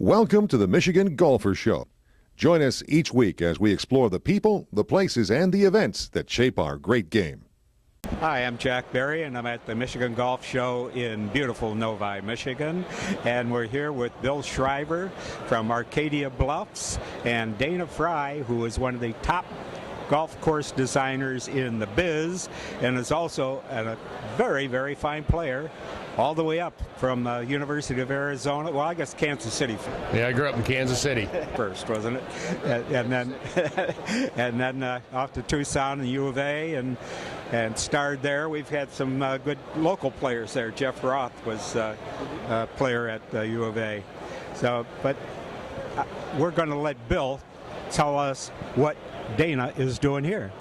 Welcome to the Michigan Golfer Show. Join us each week as we explore the people, the places, and the events that shape our great game. Hi, I'm Jack Berry, and I'm at the Michigan Golf Show in beautiful Novi, Michigan. And we're here with Bill Schreiber from Arcadia Bluffs and Dana Fry, who is one of the top golf course designers in the biz and is also a very, very fine player all the way up from University of Arizona. Well, I guess Kansas City. Yeah, I grew up in Kansas City. First, wasn't it? And then off to Tucson and U of A and starred there. We've had some good local players there. Jeff Roth was a player at U of A. So, but we're going to let Bill tell us what Dana is doing here.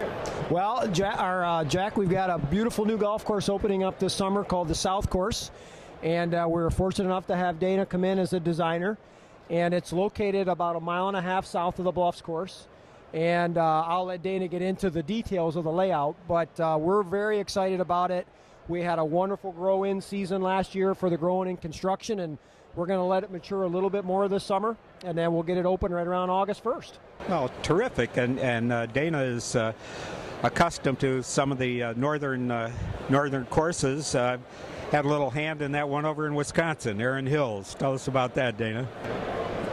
Well, Jack, we've got a beautiful new golf course opening up this summer called the South Course, and we're fortunate enough to have Dana come in as a designer, and it's located about 1.5 miles south of the Bluffs course, and I'll let Dana get into the details of the layout, but we're very excited about it. We had a wonderful grow-in season last year for the growing in construction, and we're going to let it mature a little bit more this summer, and then we'll get it open right around August 1st. Well, terrific, and Dana is accustomed to some of the northern courses. Had a little hand in that one over in Wisconsin, Erin Hills. Tell us about that, Dana.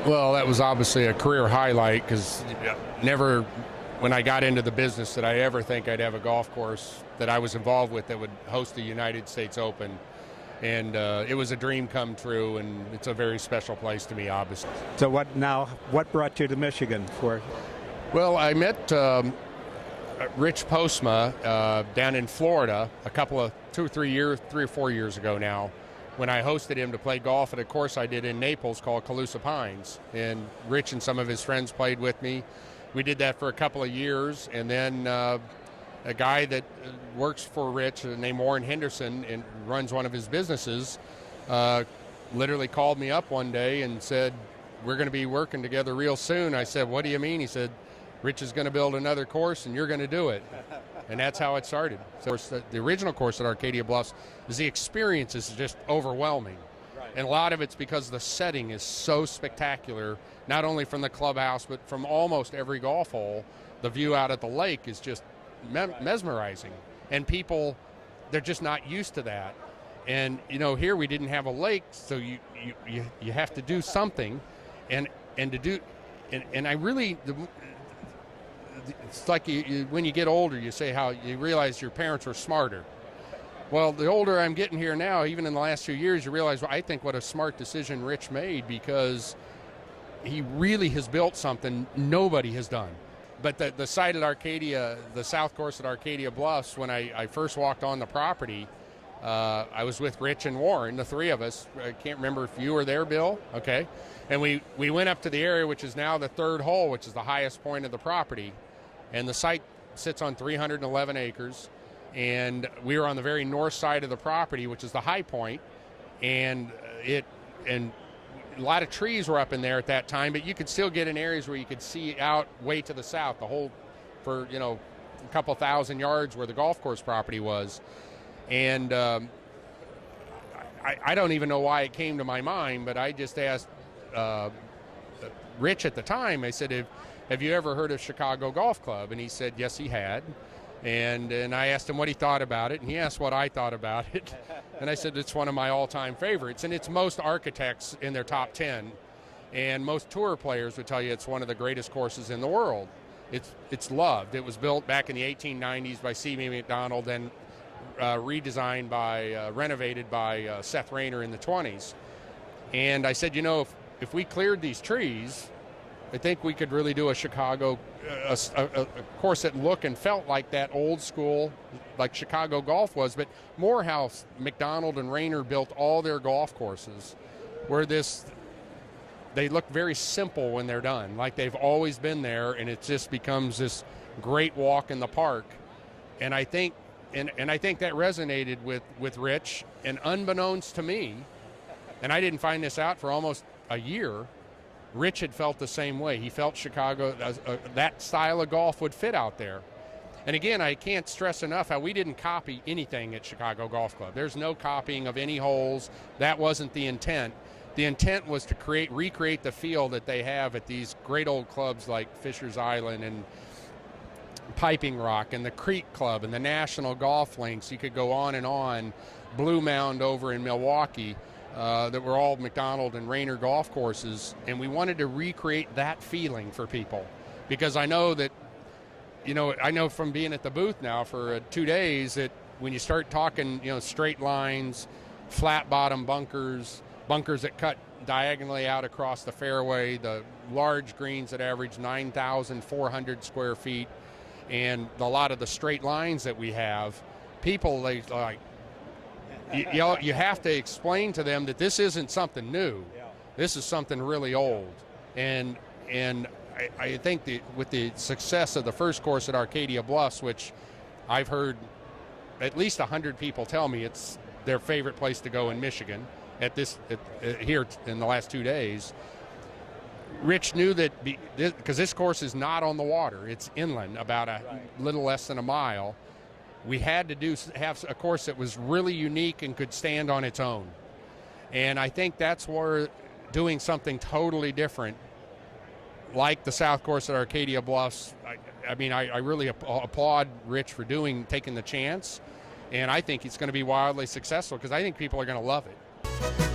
Well, that was obviously a career highlight because never, when I got into the business, did I ever think I'd have a golf course that I was involved with that would host the United States Open. And it was a dream come true, and it's a very special place to me, obviously. So what brought you to Michigan for? Well, I met Rich Postma down in Florida a couple of 3 or 4 years ago now, when I hosted him to play golf at a course I did in Naples called Calusa Pines. And Rich and some of his friends played with me. We did that for a couple of years, and then a guy that works for Rich named Warren Henderson and runs one of his businesses literally called me up one day and said, "We're going to be working together real soon." I said, "What do you mean?" He said, "Rich is going to build another course and you're going to do it." And that's how it started. So the original course at Arcadia Bluffs is the experience is just overwhelming. Right. And a lot of it's because the setting is so spectacular, not only from the clubhouse, but from almost every golf hole. The view out at the lake is just mesmerizing, and people, they're just not used to that. And here we didn't have a lake, so you have to do something, and I really, it's like when you get older, you say how you realize your parents were smarter. Well, the older I'm getting here now, even in the last few years, you realize, well, I think what a smart decision Rich made, because he really has built something nobody has done. But the site at Arcadia, the South Course at Arcadia Bluffs, when I first walked on the property, I was with Rich and Warren, the three of us. I can't remember if you were there, Bill. Okay. And we went up to the area, which is now the third hole, which is the highest point of the property. And the site sits on 311 acres. And we were on the very north side of the property, which is the high point. And a lot of trees were up in there at that time, but you could still get in areas where you could see out way to the south, the whole, for a couple thousand yards where the golf course property was. And I don't even know why it came to my mind, but I just asked Rich at the time. I said, "Have you ever heard of Chicago Golf Club?" And he said yes, he had. And I asked him what he thought about it, and he asked what I thought about it. And I said, it's one of my all-time favorites. And it's most architects in their top 10. And most tour players would tell you it's one of the greatest courses in the world. It's loved. It was built back in the 1890s by C.B. McDonald, then renovated by Seth Rayner in the 20s. And I said, if we cleared these trees, I think we could really do a Chicago, a course that looked and felt like that old school, like Chicago golf was, but more how McDonald and Rayner built all their golf courses, where they look very simple when they're done, like they've always been there, and it just becomes this great walk in the park. And I think, and I think that resonated with Rich, and unbeknownst to me, and I didn't find this out for almost a year, Rich had felt the same way. He felt Chicago, that style of golf would fit out there. And again, I can't stress enough how we didn't copy anything at Chicago Golf Club. There's no copying of any holes. That wasn't the intent. the intent was to recreate the feel that they have at these great old clubs like Fisher's Island and Piping Rock and the Creek Club and the National Golf Links. You could go on, Blue Mound over in Milwaukee, that were all McDonald and Rayner golf courses, and we wanted to recreate that feeling for people, because I know that, I know from being at the booth now for 2 days that when you start talking, straight lines, flat bottom bunkers that cut diagonally out across the fairway, the large greens that average 9,400 square feet, and a lot of the straight lines that we have, people, they like, you have to explain to them that this isn't something new. This is something really old. And I think that with the success of the first course at Arcadia Bluffs, which I've heard at least 100 people tell me it's their favorite place to go in Michigan here in the last 2 days, Rich knew that because this course is not on the water, it's inland, about a little less than a mile. We had to have a course that was really unique and could stand on its own. And I think that's where doing something totally different, like the South Course at Arcadia Bluffs, I really applaud Rich for taking the chance. And I think it's going to be wildly successful, because I think people are going to love it.